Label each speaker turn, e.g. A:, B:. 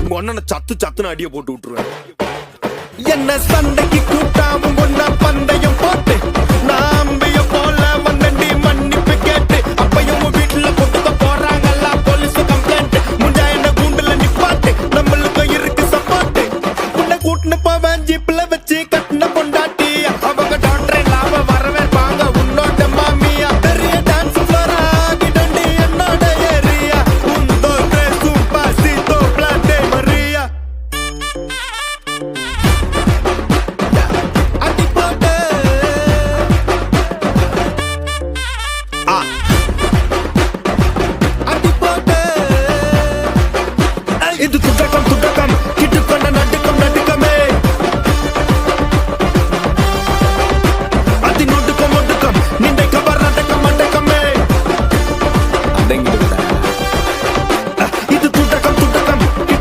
A: உங்க அண்ணனை சத்து சத்துன்னு அடிய போட்டு விட்டுருவேன். என்ன சண்டைக்கு கூட்டாவும் ஒன்னா பந்தயம் போட்டு நாம்பிய போல வந்தண்டி மன்னிப்பு கேட்டு அப்பையும் வீட்டுல கொட்டுக்க போறாங்கல்ல போலீஸ் கம்ப்ளைண்ட். முஞ்சா என்ன கூண்டுல நிப்பாட்டு நம்மளுக்கு இருக்கு சப்போர்ட். உன்னை கூட்டுன்னு போவேன் ஜீப்ல வச்சு கட்டின பொண்டாட்டி அவங்க டாக்டர் இல்லாம வரவேற்பாங்க உன்னோட மாமியா. பெரிய டான்ஸ் ஃப்ளோரா கிடண்டி என்னோட ஏரியா உந்தோ ட்ரெஸ்ஸும் பாசித்தோ பிளாட்டே மரியா. இது துட்டக்கம் துட்டக்கம்